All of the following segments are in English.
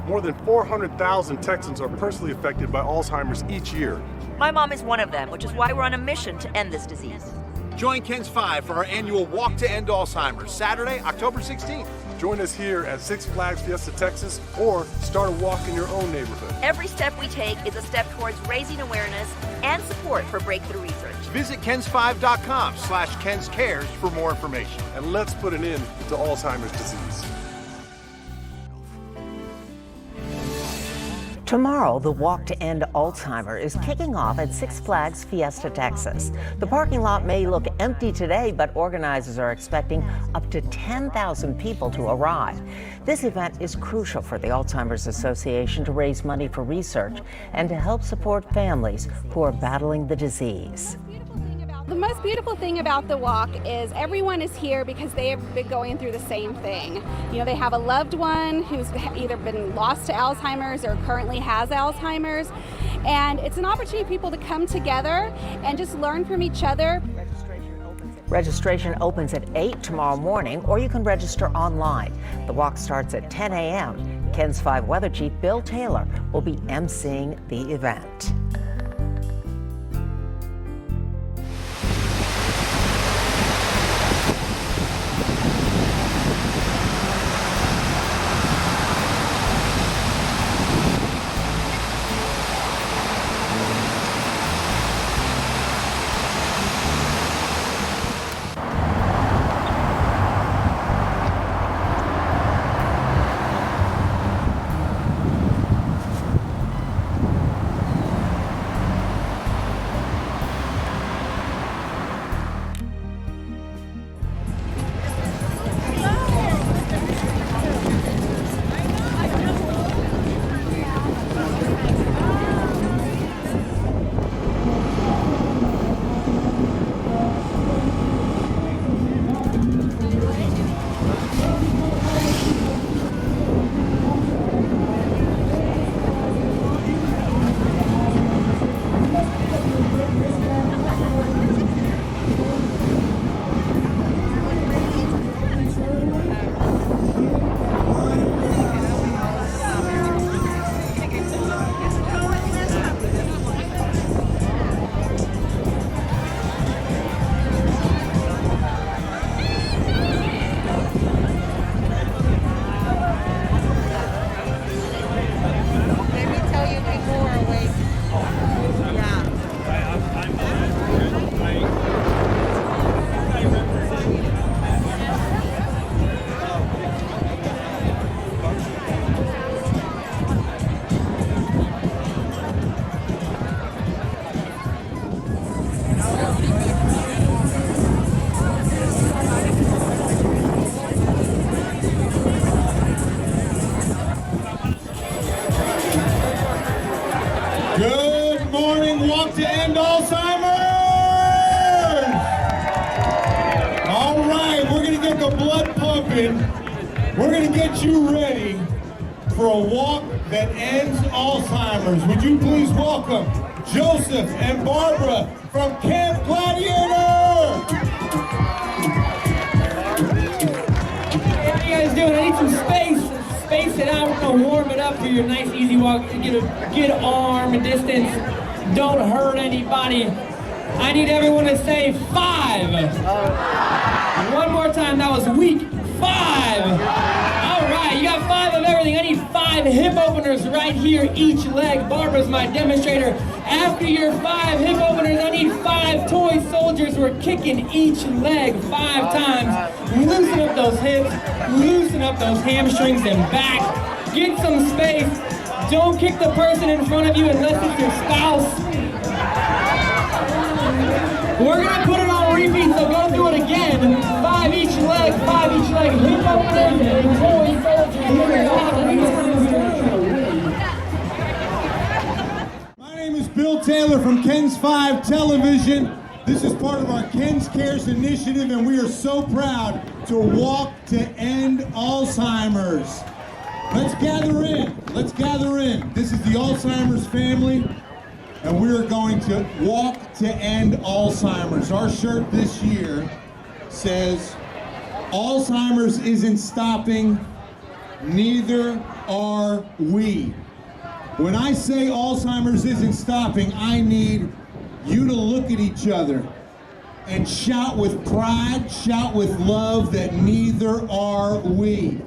More than 400,000 Texans are personally affected by Alzheimer's each year. My mom is one of them, which is why we're on a mission to end this disease. Join KENS5 for our annual Walk to End Alzheimer's, Saturday, October 16th. Join us here at Six Flags Fiesta Texas or start a walk in your own neighborhood. Every step we take is a step towards raising awareness and support for breakthrough research. Visit KENS5.com/KENSCares for more information. And let's put an end to Alzheimer's disease. Tomorrow, the Walk to End Alzheimer is kicking off at Six Flags Fiesta Texas. The parking lot may look empty today, but organizers are expecting up to 10,000 people to arrive. This event is crucial for the Alzheimer's Association to raise money for research and to help support families who are battling the disease. The most beautiful thing about the walk is everyone is here because they have been going through the same thing. You know, they have a loved one who's either been lost to Alzheimer's or currently has Alzheimer's. And it's an opportunity for people to come together and just learn from each other. Registration opens at 8 tomorrow morning, or you can register online. The walk starts at 10 a.m. KENS5 Weather Chief Bill Taylor will be emceeing the event. Good morning, Walk to End Alzheimer's! All right, we're gonna get the blood pumping. We're gonna get you ready for a walk that ends Alzheimer's. Would you please welcome Joseph and Barbara from Camp Gladiator! How you guys doing? I need some space. Space it out. We're gonna warm it up for your nice easy walk. Get a good arm and distance. Don't hurt anybody. I need everyone to say 5. One more time. That was week 5. All right, you got 5 of everything. I need 5 hip openers right here, each leg. Barbara's my demonstrator. After your 5 hip openers, I need 5 toy soldiers. We're kicking each leg 5 times. Loosen up those hips, loosen up those hamstrings and back. Get some space. Don't kick the person in front of you unless it's your spouse. We're gonna put it on repeat, so go through it again. 5 each leg, 5 each leg. Hip openers and toy soldiers. My name is Bill Taylor from KENS5 Television. This is part of our KENS Cares initiative, and we are so proud to walk to end Alzheimer's. Let's gather in. Let's gather in. This is the Alzheimer's family, and we are going to walk to end Alzheimer's. Our shirt this year says, Alzheimer's isn't stopping, Neither are we. When I say Alzheimer's isn't stopping, I need you to look at each other and shout with pride, shout with love that neither are we.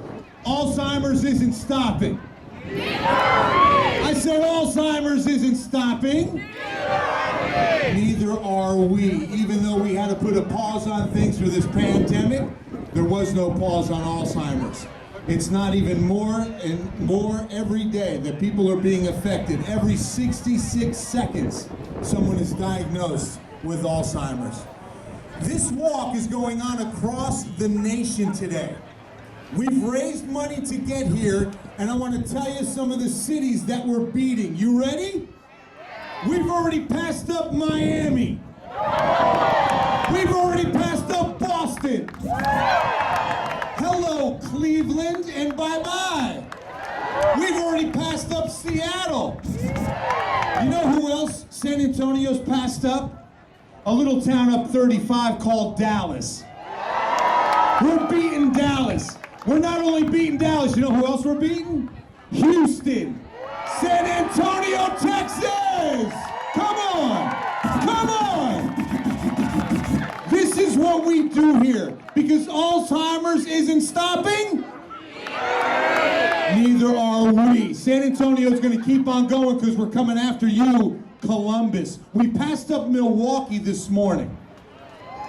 Alzheimer's isn't stopping. I said Alzheimer's isn't stopping. Neither are we. Even though we had to put a pause on things for this pandemic, there was no pause on Alzheimer's. It's not even more and more every day that people are being affected. Every 66 seconds, someone is diagnosed with Alzheimer's. This walk is going on across the nation today. We've raised money to get here, and I want to tell you some of the cities that we're beating. You ready? We've already passed up Miami. We've already passed up Boston. Hello, Cleveland, and bye-bye. We've already passed up Seattle. You know who else San Antonio's passed up? A little town up 35 called Dallas. We're beating Dallas. We're not only beating Dallas, you know who else we're beating? Houston. San Antonio, Texas! Come on! Come on! This is what we do here. Because Alzheimer's isn't stopping, neither are we. San Antonio's going to keep on going because we're coming after you, Columbus. We passed up Milwaukee this morning.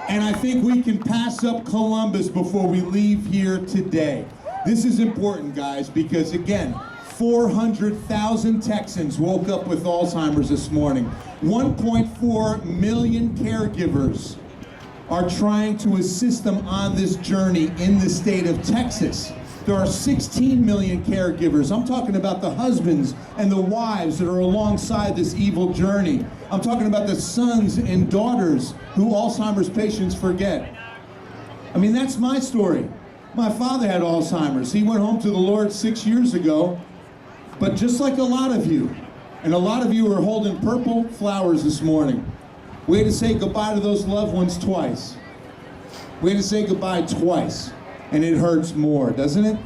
And I think we can pass up Columbus before we leave here today. This is important, guys, because again, 400,000 Texans woke up with Alzheimer's this morning. 1.4 million caregivers are trying to assist them on this journey in the state of Texas. There are 16 million caregivers. I'm talking about the husbands and the wives that are alongside this evil journey. I'm talking about the sons and daughters who Alzheimer's patients forget. I mean, that's my story. My father had Alzheimer's. He went home to the Lord 6 years ago. But just like a lot of you, and a lot of you are holding purple flowers this morning, we had to say goodbye to those loved ones twice. We had to say goodbye twice. And it hurts more, doesn't it?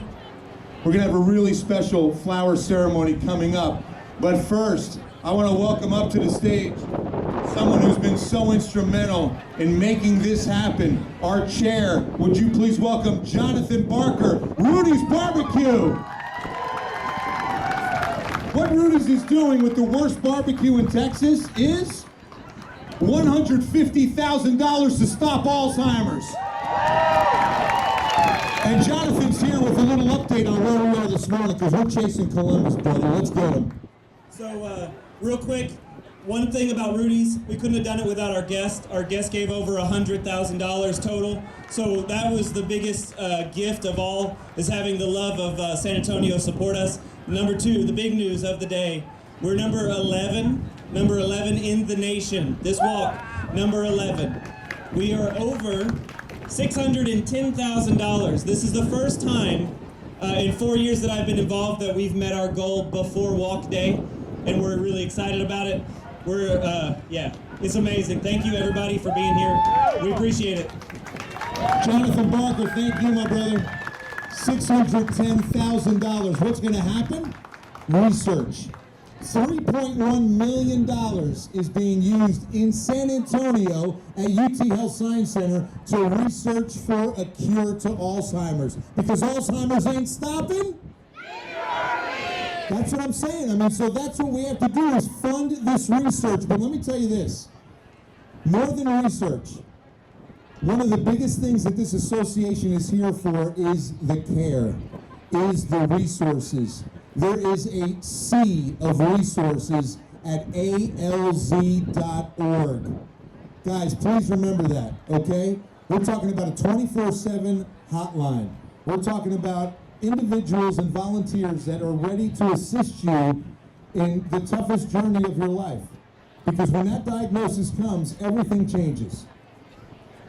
We're gonna have a really special flower ceremony coming up. But first, I wanna welcome up to the stage someone who's been so instrumental in making this happen. Our chair, would you please welcome Jonathan Barker, Rudy's Barbecue. What Rudy's is doing with the worst barbecue in Texas is $150,000 to stop Alzheimer's. And Jonathan's here with a little update on where we are this morning because we're chasing Columbus, brother. Let's get him. So, real quick, one thing about Rudy's, we couldn't have done it without our guest. Our guest gave over $100,000 total. So that was the biggest gift of all, is having the love of San Antonio support us. Number two, the big news of the day, we're number 11 in the nation. This walk, number 11. We are over $610,000. This is the first time in 4 years that I've been involved that we've met our goal before walk day, and we're really excited about it. We're, yeah, it's amazing. Thank you everybody for being here. We appreciate it. Jonathan Barker, thank you, my brother. $610,000. What's going to happen? Research. $3.1 million is being used in San Antonio at UT Health Science Center to research for a cure to Alzheimer's. Because Alzheimer's ain't stopping? That's what I'm saying. I mean, so that's what we have to do is fund this research. But let me tell you this. More than research, one of the biggest things that this association is here for is the care, is the resources. There is a sea of resources at alz.org. Guys, please remember that, okay? We're talking about a 24/7 hotline. We're talking about individuals and volunteers that are ready to assist you in the toughest journey of your life. Because when that diagnosis comes, everything changes.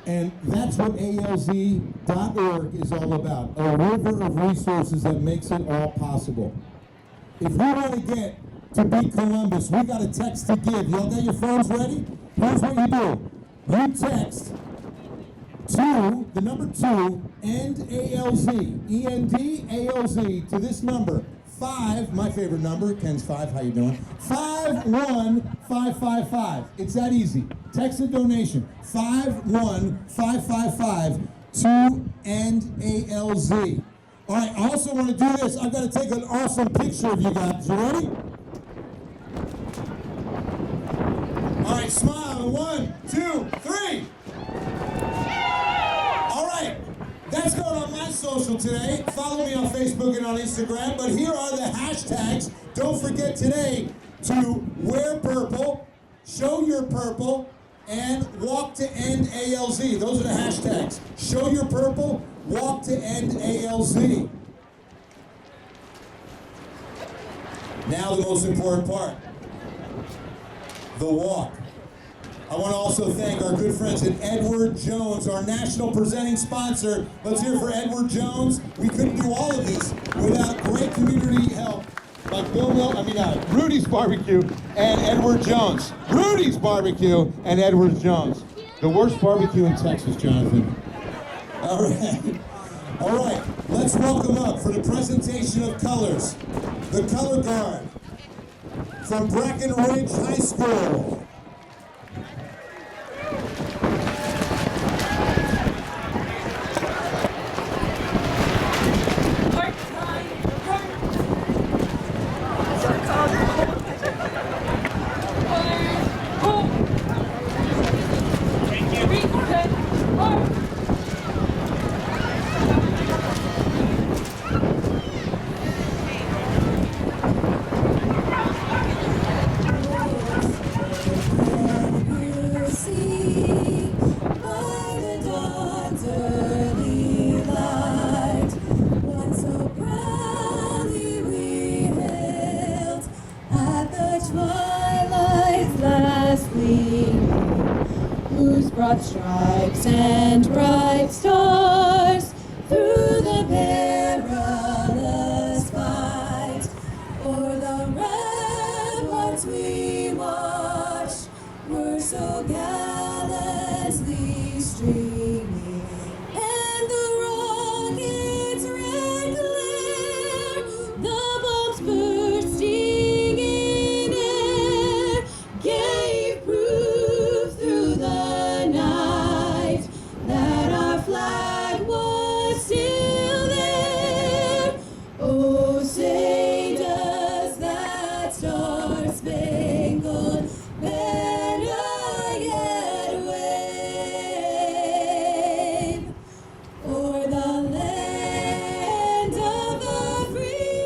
And that's what alz.org is all about, a river of resources that makes it all possible. If we want to get to beat Columbus, we got a text to give. Y'all got your phones ready? Here's what you do. You text to the number 2, End ALZ, E-N-D-A-L-Z, to this number, 5, my favorite number, KENS5, how you doing? 51555. It's that easy. Text a donation, 51555 to End ALZ. All right, I also want to do this. I've got to take an awesome picture of you guys. You ready? All right, smile. 1, 2, 3. All right, that's going on my social today. Follow me on Facebook and on Instagram. But here are the hashtags. Don't forget today to wear purple, show your purple, and walk to End ALZ. Those are the hashtags. Show your purple, walk to End ALZ. Now the most important part, the walk. I want to also thank our good friends at Edward Jones, our national presenting sponsor. Let's hear for Edward Jones. We couldn't do all of this without great community help like Rudy's Barbecue and Edward Jones. Rudy's Barbecue and Edward Jones. The worst barbecue in Texas, Jonathan. All right. All right. Let's welcome up for the presentation of colors, the color guard from Breckenridge High School. Broad stripes and bright stars through the perilous fight. O'er the ramparts we watched were so gallantly streaming, and the rockets' red glare, the bombs bursting in air, gave proof through the that our flag was still there. Oh, say does that star-spangled banner yet wave o'er the land of the free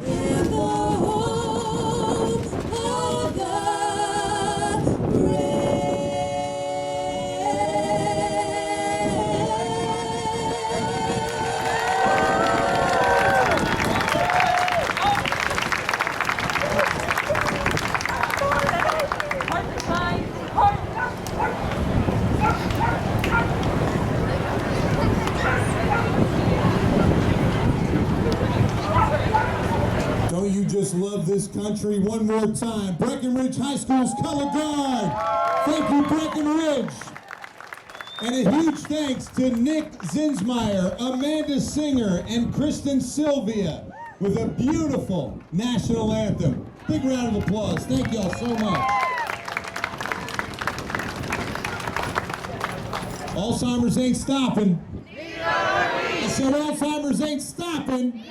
and the hope of the brave. Don't you just love this country? One more time, Breckenridge High School's color guard. Thank you, Breckenridge. And a huge thanks to Nick Zinsmeyer, Amanda Singer, and Kristen Sylvia with a beautiful national anthem. Big round of applause. Thank y'all so much. Alzheimer's ain't stopping. I said Alzheimer's ain't stopping.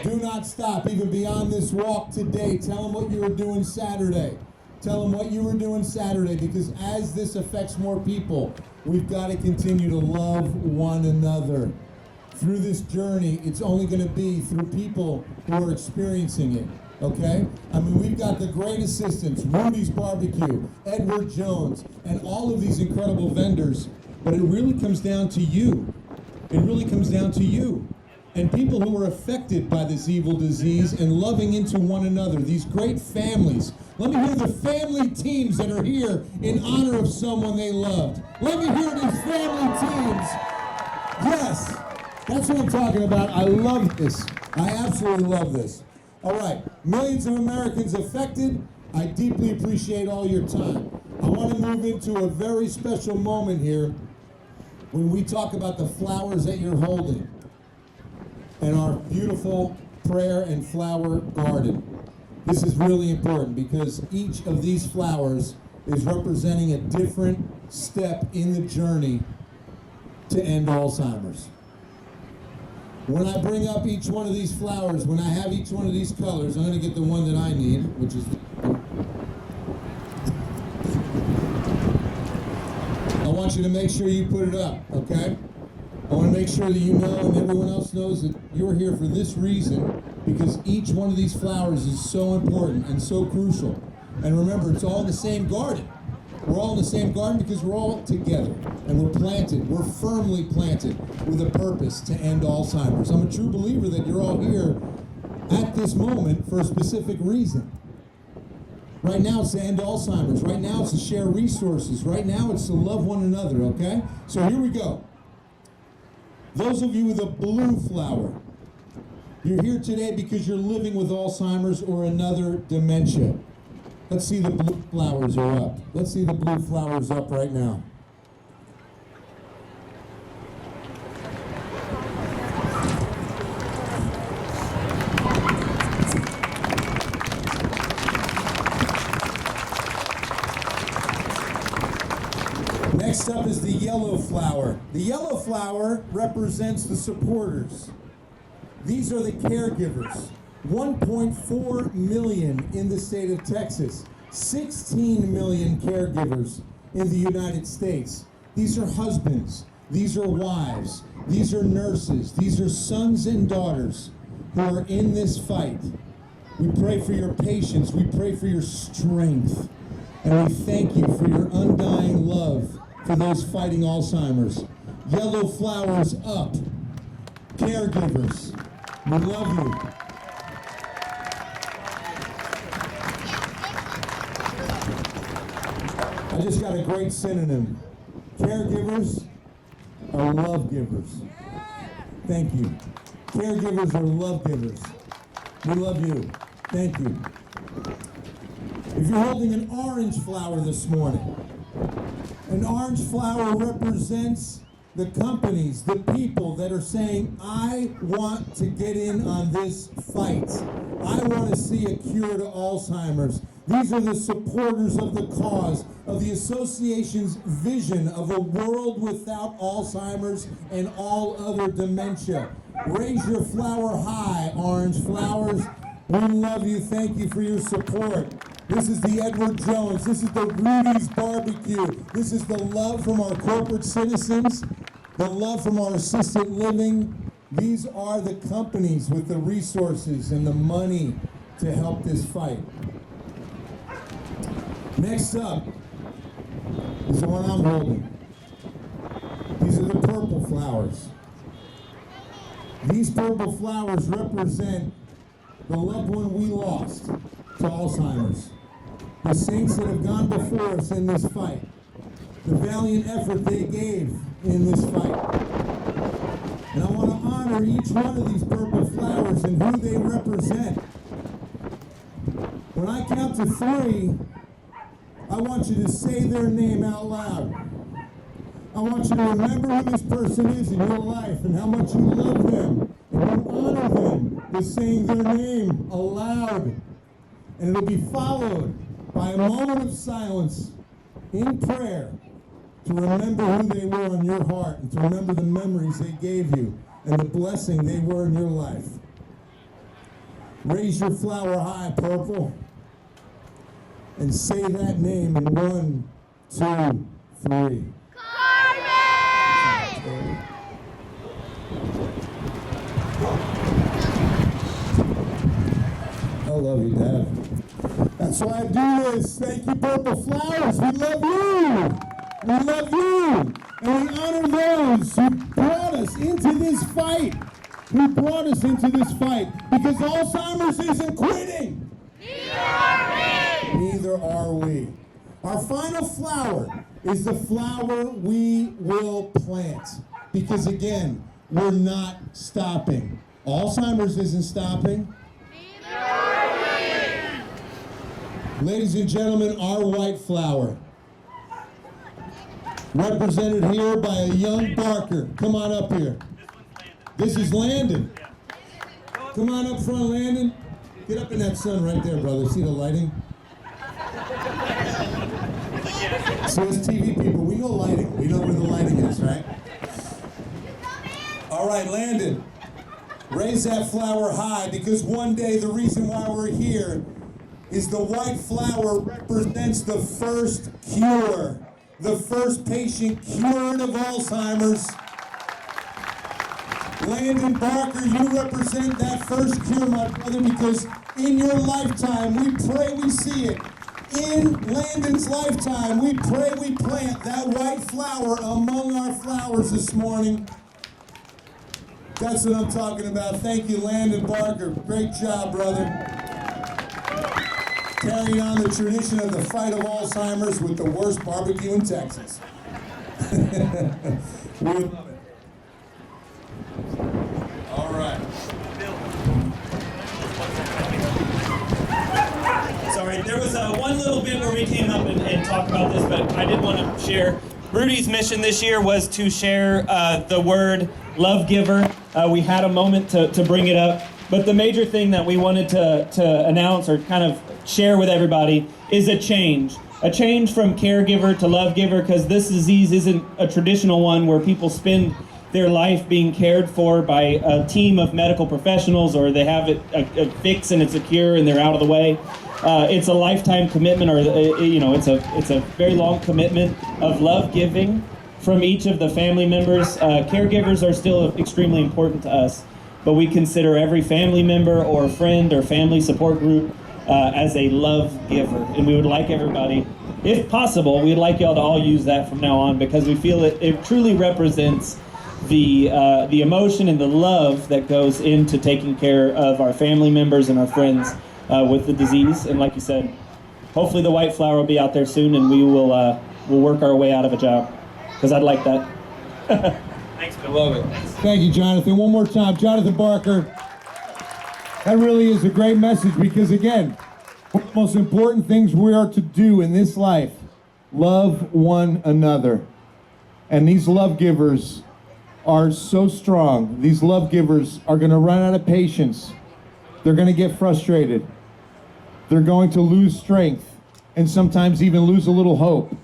Do not stop, even beyond this walk today. Tell them what you were doing Saturday. Tell them what you were doing Saturday, because as this affects more people, we've got to continue to love one another. Through this journey, it's only going to be through people who are experiencing it, okay? I mean, we've got the great assistants, Rudy's Barbecue, Edward Jones, and all of these incredible vendors, but it really comes down to you. It really comes down to you. And people who are affected by this evil disease and loving into one another, these great families. Let me hear the family teams that are here in honor of someone they loved. Let me hear these family teams. Yes, that's what I'm talking about. I love this. I absolutely love this. All right, millions of Americans affected, I deeply appreciate all your time. I want to move into a very special moment here when we talk about the flowers that you're holding and our beautiful prayer and flower garden. This is really important because each of these flowers is representing a different step in the journey to end Alzheimer's. When I bring up each one of these flowers, when I have each one of these colors, I'm going to get the one that I need, which is... I want you to make sure you put it up, okay? I want to make sure that you know and everyone else knows that you're here for this reason, because each one of these flowers is so important and so crucial. And remember, it's all in the same garden. We're all in the same garden because we're all together and we're planted. We're firmly planted with a purpose to end Alzheimer's. I'm a true believer that you're all here at this moment for a specific reason. Right now it's to end Alzheimer's. Right now it's to share resources. Right now it's to love one another, okay? So here we go. Those of you with a blue flower, you're here today because you're living with Alzheimer's or another dementia. Let's see the blue flowers are up. Let's see the blue flowers up right now. Next up is the yellow flower. The yellow flower represents the supporters. These are the caregivers. 1.4 million in the state of Texas. 16 million caregivers in the United States. These are husbands. These are wives. These are nurses. These are sons and daughters who are in this fight. We pray for your patience. We pray for your strength. And we thank you for your undying love for those fighting Alzheimer's. Yellow flowers up. Caregivers, we love you. I just got a great synonym. Caregivers are love givers. Thank you. Caregivers are love givers. We love you. Thank you. If you're holding an orange flower this morning, an orange flower represents the companies, the people that are saying, I want to get in on this fight. I want to see a cure to Alzheimer's. These are the supporters of the cause, of the association's vision of a world without Alzheimer's and all other dementia. Raise your flower high, orange flowers. We love you. Thank you for your support. This is the Edward Jones. This is the Rudy's Barbecue. This is the love from our corporate citizens, the love from our assisted living. These are the companies with the resources and the money to help this fight. Next up is the one I'm holding. These are the purple flowers. These purple flowers represent the loved one we lost to Alzheimer's. The saints that have gone before us in this fight. The valiant effort they gave in this fight. And I want to honor each one of these purple flowers and who they represent. When I count to 3, I want you to say their name out loud. I want you to remember who this person is in your life and how much you love them. And you honor them by saying their name aloud. And it'll be followed by a moment of silence in prayer to remember who they were in your heart and to remember the memories they gave you and the blessing they were in your life. Raise your flower high, purple, and say that name in 1, 2, 3. I love you, Dad. That's why I do this. Thank you, purple flowers. We love you. We love you. And we honor those who brought us into this fight. Who brought us into this fight. Because Alzheimer's isn't quitting. Neither are we. Neither are we. Our final flower is the flower we will plant. Because again, we're not stopping. Alzheimer's isn't stopping. Ladies and gentlemen, our white flower. Represented here by a young Barker. Come on up here. This is Landon. Come on up front, Landon. Get up in that sun right there, brother. See the lighting? So as TV people, we know lighting. We know where the lighting is, right? All right, Landon. Raise that flower high, because one day the reason why we're here is the white flower represents the first cure, the first patient cured of Alzheimer's. Landon Barker, you represent that first cure, my brother, because in your lifetime, we pray we see it. In Landon's lifetime, we pray we plant that white flower among our flowers this morning. That's what I'm talking about. Thank you, Landon Barker. Great job, brother. Carrying on the tradition of the fight of Alzheimer's with the worst barbecue in Texas. We love it. All right. Sorry, there was one little bit where we came up and talked about this, but I did want to share. Rudy's mission this year was to share the word love giver. We had a moment to bring it up, but the major thing that we wanted to announce or kind of share with everybody is a change from caregiver to love giver, because this disease isn't a traditional one where people spend their life being cared for by a team of medical professionals, or they have a fix and it's a cure and they're out of the way. It's a lifetime commitment, or it's a very long commitment of love giving from each of the family members. Caregivers are still extremely important to us, but we consider every family member or friend or family support group as a love giver, and we would like everybody, if possible, we'd like y'all to all use that from now on, because we feel it truly represents the emotion and the love that goes into taking care of our family members and our friends with the disease. And like you said, hopefully the white flower will be out there soon, and we will we'll work our way out of a job, because I'd like that. Thanks, Bill. Love it. Thank you, Jonathan. One more time, Jonathan Barker. That really is a great message, because again, one of the most important things we are to do in this life, love one another. And these love givers are so strong. These love givers are going to run out of patience. They're going to get frustrated. They're going to lose strength, and sometimes even lose a little hope.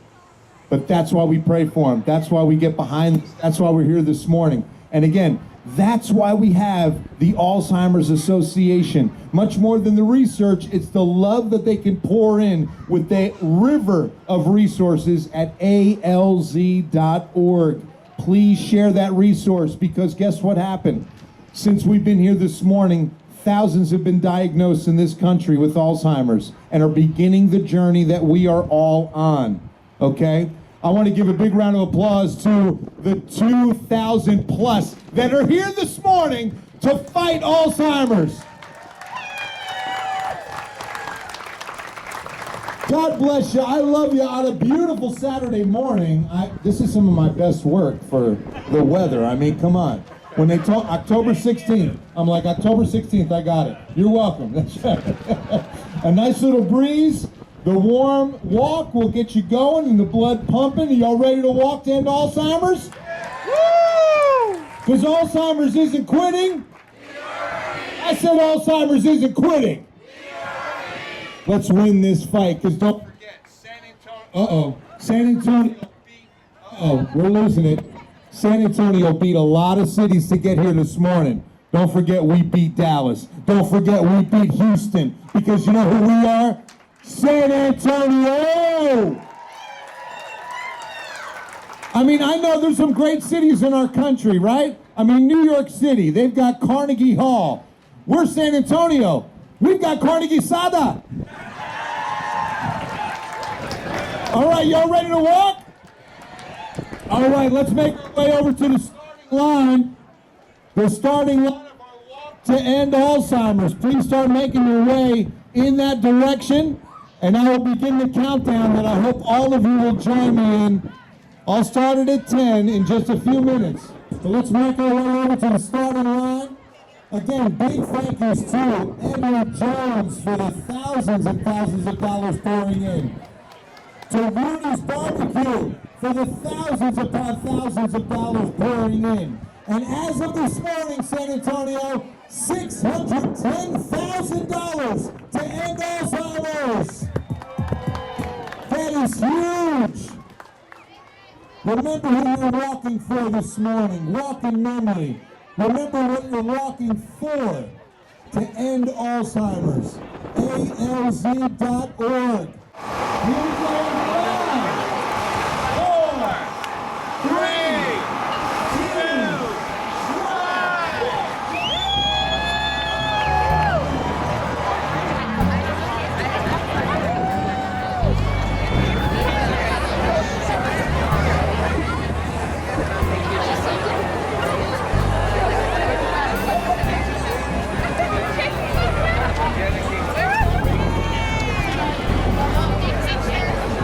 But that's why we pray for them. That's why we get behind. That's why we're here this morning. And again, that's why we have the Alzheimer's Association. Much more than the research, it's the love that they can pour in with the river of resources at alz.org. Please share that resource, because guess what happened? Since we've been here this morning, thousands have been diagnosed in this country with Alzheimer's and are beginning the journey that we are all on. Okay? I want to give a big round of applause to the 2,000 plus that are here this morning to fight Alzheimer's. God bless you. I love you on a beautiful Saturday morning. This is some of my best work for the weather. I mean, come on. When they talk October 16th, I'm like, October 16th, I got it. You're welcome. That's right. A nice little breeze. The warm walk will get you going and the blood pumping. Are y'all ready to walk to end Alzheimer's? Woo! Because Alzheimer's isn't quitting. I said Alzheimer's isn't quitting. Let's win this fight, because don't forget, San Antonio. San Antonio. We're losing it. San Antonio beat a lot of cities to get here this morning. Don't forget we beat Dallas. Don't forget we beat Houston, because you know who we are? San Antonio! I mean, I know there's some great cities in our country, right? I mean, New York City, they've got Carnegie Hall. We're San Antonio. We've got Carnegie Sada. All right, y'all ready to walk? All right, let's make our way over to the starting line. The starting line of our walk to end Alzheimer's. Please start making your way in that direction. And I will begin the countdown that I hope all of you will join me in. I'll start it at 10 in just a few minutes. So let's make our way over to the starting line. Again, big thank yous to Edward Jones for the thousands and thousands of dollars pouring in. To Rudy's Barbecue for the thousands upon thousands of dollars pouring in. And as of this morning, San Antonio, $610,000 to end Alzheimer's. That is huge. Remember who you're walking for this morning. Walk in memory. Remember what you're walking for to end Alzheimer's. ALZ.org. Here we go. 5, 4, 3, 2, 1.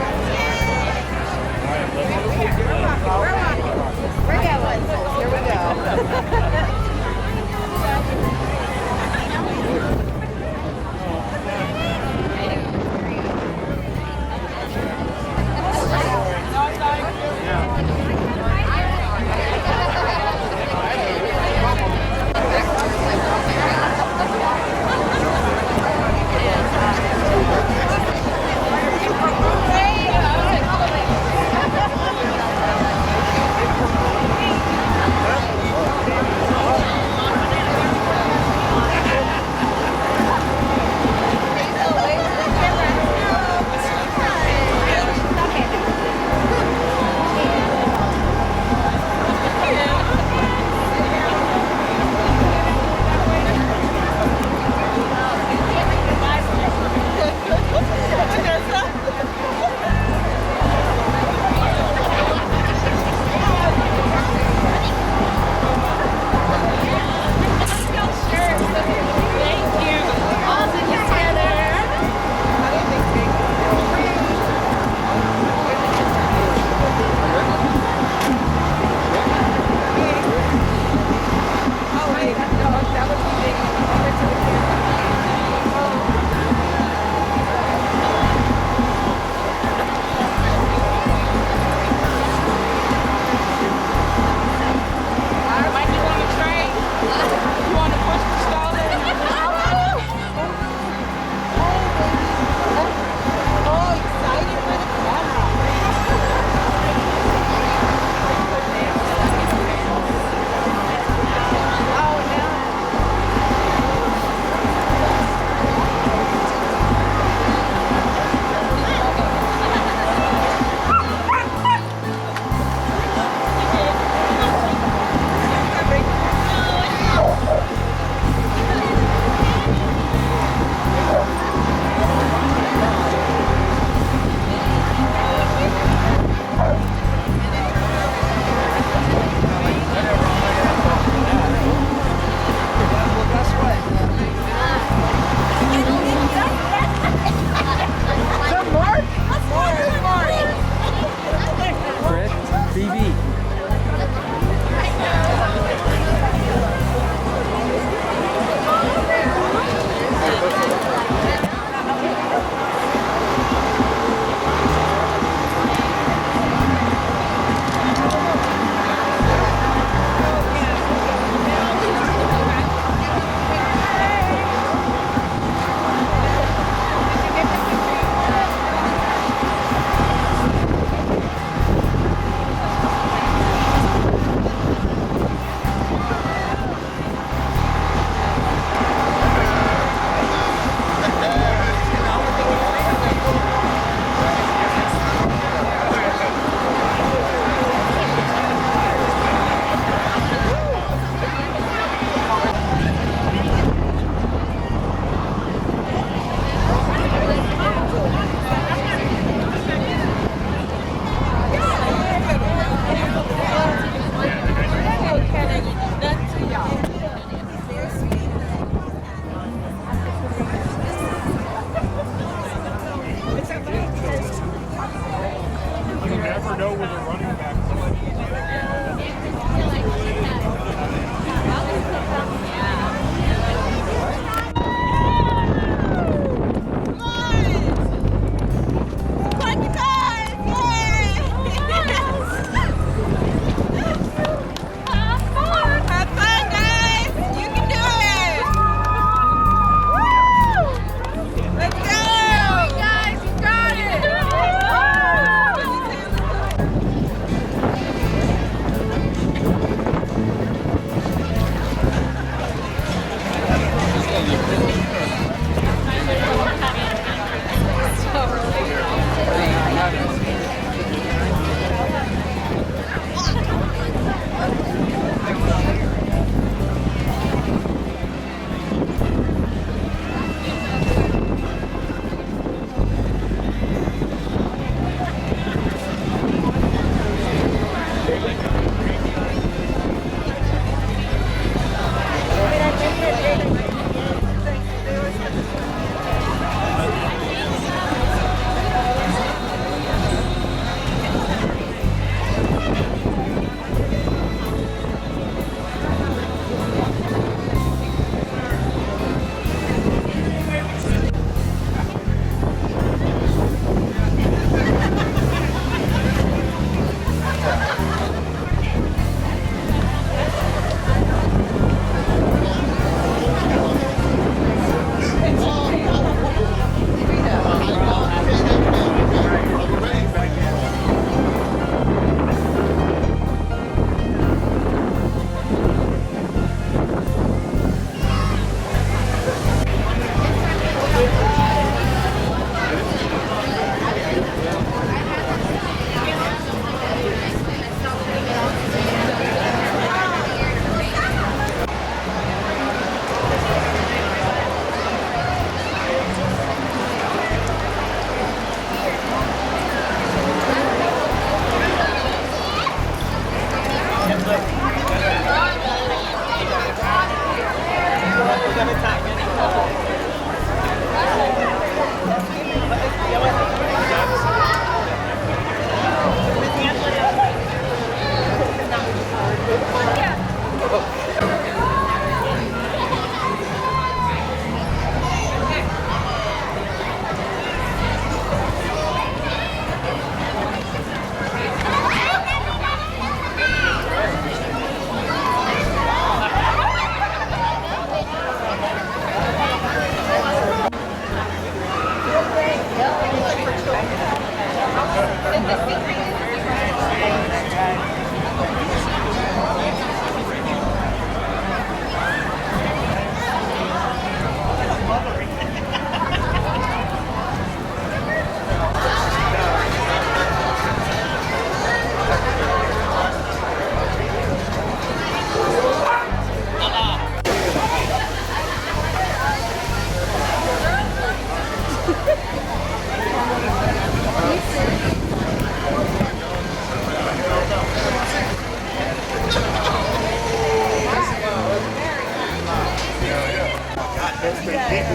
Yeah.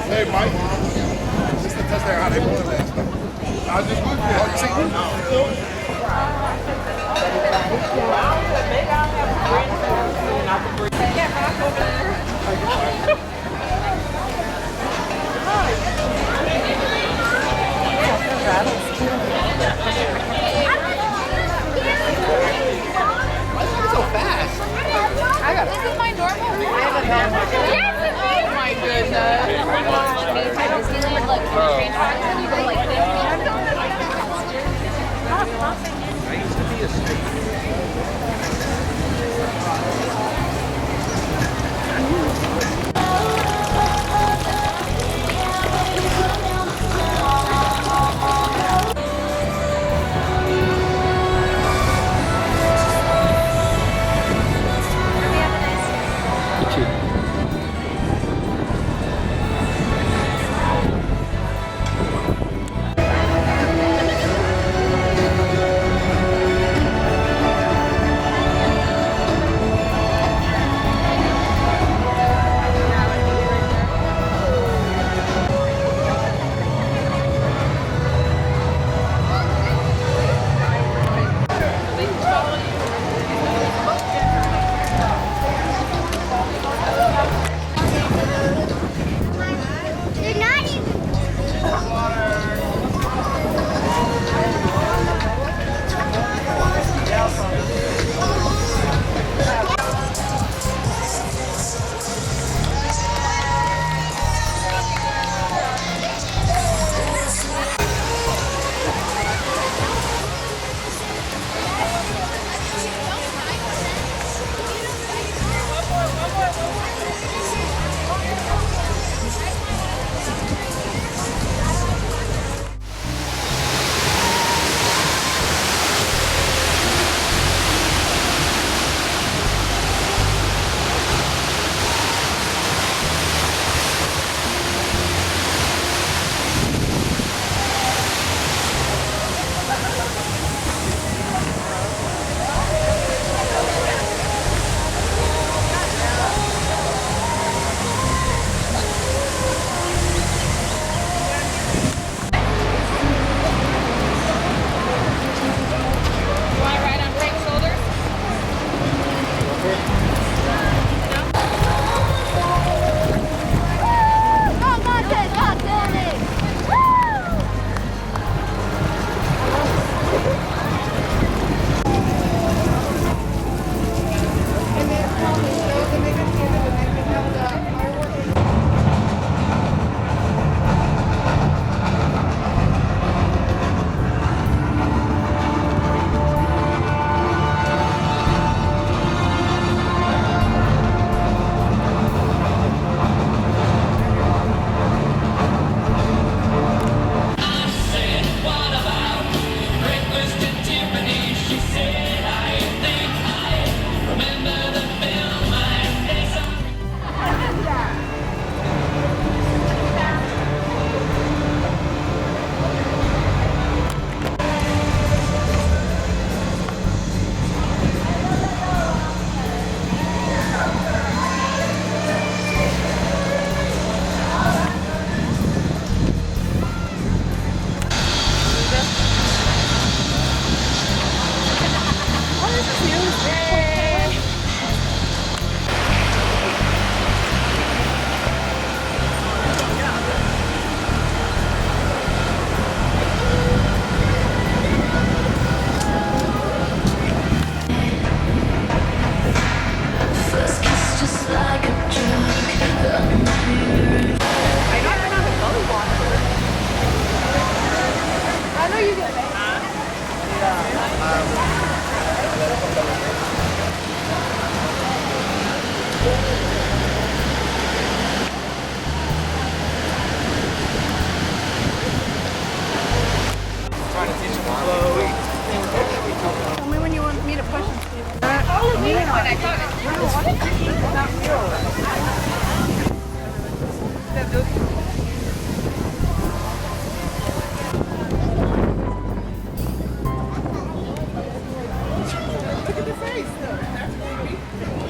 Hey, Mike. Just a touchdown. How they won last night. I was just looking at So fast. This is my normal room. I have a normal room. Yes, oh my goodness. Disneyland, like, train tracks, and you go like this. I used to be a street.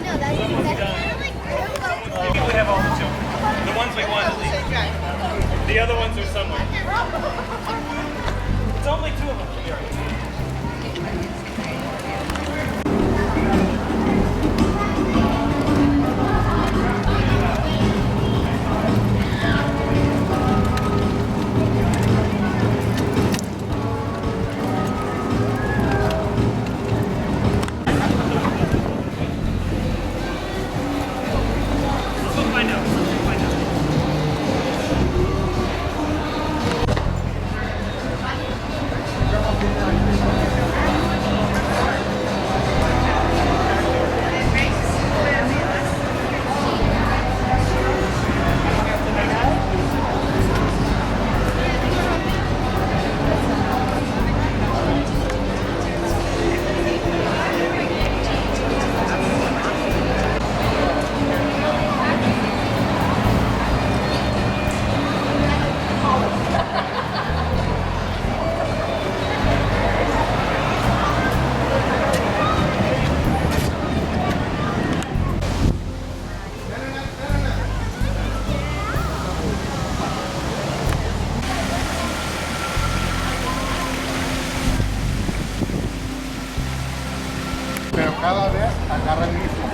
No, that's kind of like cada vez agarra el mismo.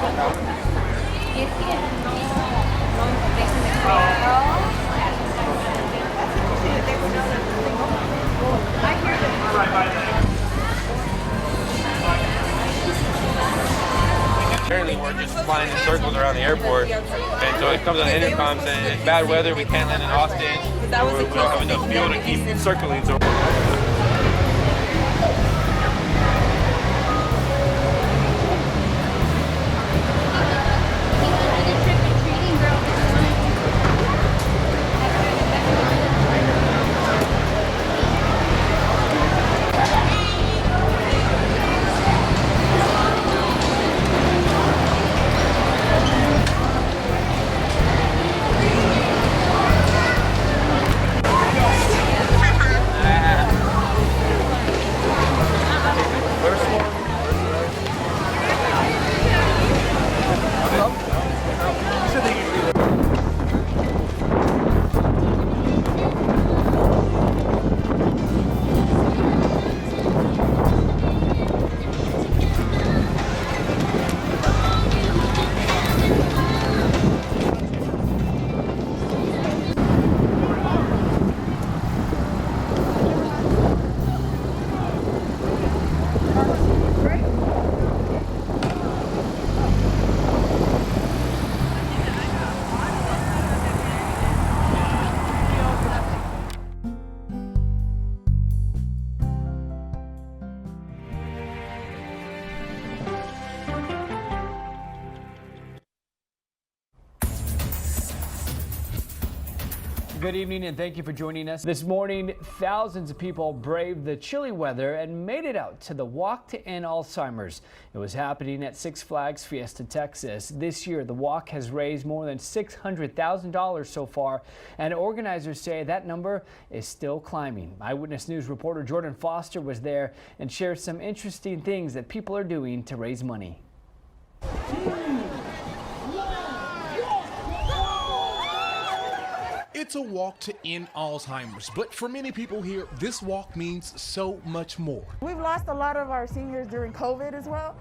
Apparently we're just flying in circles around the airport, and so it comes on the intercom saying it's bad weather, we can't land in Austin, we don't have enough fuel to keep circling. So Good evening and thank you for joining us. This morning, thousands of people braved the chilly weather and made it out to the Walk to End Alzheimer's. It was happening at Six Flags Fiesta Texas. This year, the walk has raised more than $600,000 so far, and organizers say that number is still climbing. Eyewitness News reporter Jordan Foster was there and shared some interesting things that people are doing to raise money. It's a walk to end Alzheimer's, but for many people here, this walk means so much more. We've lost a lot of our seniors during COVID as well,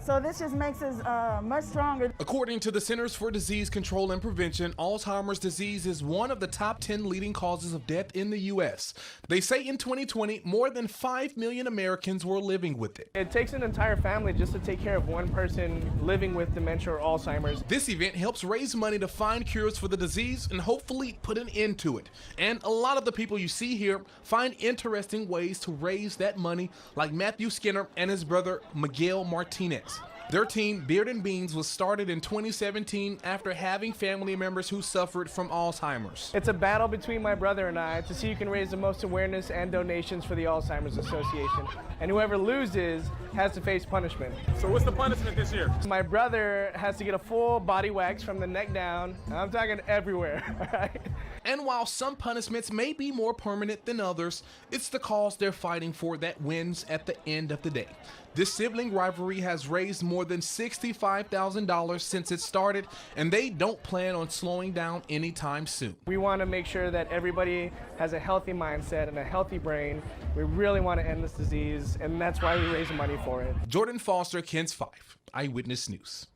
so this just makes us much stronger. According to the Centers for Disease Control and Prevention, Alzheimer's disease is one of the top 10 leading causes of death in the U.S. They say in 2020, more than 5 million Americans were living with it. It takes an entire family just to take care of one person living with dementia or Alzheimer's. This event helps raise money to find cures for the disease and hopefully put an end to it. And a lot of the people you see here find interesting ways to raise that money, like Matthew Skinner and his brother Miguel Martinez. Their team, Beard and Beans, was started in 2017 after having family members who suffered from Alzheimer's. It's a battle between my brother and I to see who can raise the most awareness and donations for the Alzheimer's Association. And whoever loses has to face punishment. So what's the punishment this year? My brother has to get a full body wax from the neck down. I'm talking everywhere, all right? And while some punishments may be more permanent than others, it's the cause they're fighting for that wins at the end of the day. This sibling rivalry has raised more than $65,000 since it started, and they don't plan on slowing down anytime soon. We want to make sure that everybody has a healthy mindset and a healthy brain. We really want to end this disease, and that's why we raise money for it. Jordan Foster, KENS5, Eyewitness News.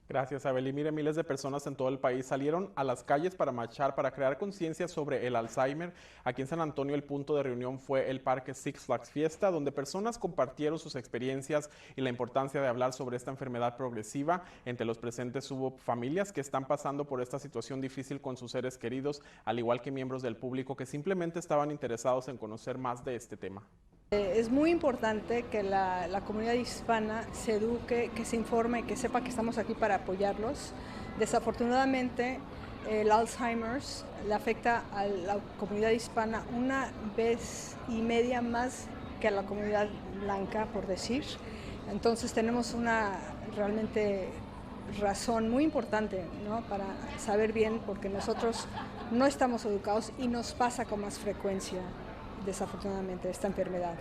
Gracias, Abel. Y mire, miles de personas en todo el país salieron a las calles para marchar, para crear conciencia sobre el Alzheimer. Aquí en San Antonio el punto de reunión fue el parque Six Flags Fiesta, donde personas compartieron sus experiencias y la importancia de hablar sobre esta enfermedad progresiva. Entre los presentes hubo familias que están pasando por esta situación difícil con sus seres queridos, al igual que miembros del público que simplemente estaban interesados en conocer más de este tema. Es muy importante que la comunidad hispana se eduque, que se informe, que sepa que estamos aquí para apoyarlos. Desafortunadamente, el Alzheimer's le afecta a la comunidad hispana 1.5 veces más que a la comunidad blanca, por decir. Entonces tenemos una realmente razón muy importante, ¿no?, para saber bien, porque nosotros no estamos educados y nos pasa con más frecuencia, desafortunadamente, esta enfermedad.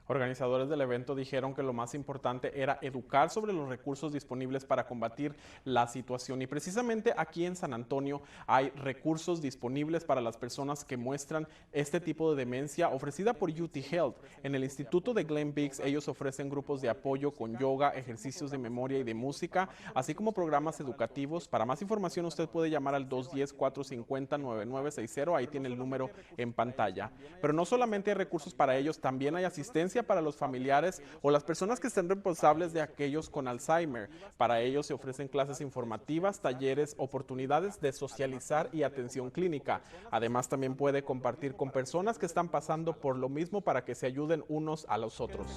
Organizadores del evento dijeron que lo más importante era educar sobre los recursos disponibles para combatir la situación, y precisamente aquí en San Antonio hay recursos disponibles para las personas que muestran este tipo de demencia ofrecida por UT Health. En el Instituto de Glen Beeks ellos ofrecen grupos de apoyo con yoga, ejercicios de memoria y de música, así como programas educativos. Para más información usted puede llamar al 210-450-9960, ahí tiene el número en pantalla. Pero no solamente hay recursos para ellos, también hay asistencia para los familiares o las personas que estén responsables de aquellos con Alzheimer. Para ellos se ofrecen clases informativas, talleres, oportunidades de socializar y atención clínica. Además, también puede compartir con personas que están pasando por lo mismo para que se ayuden unos a los otros.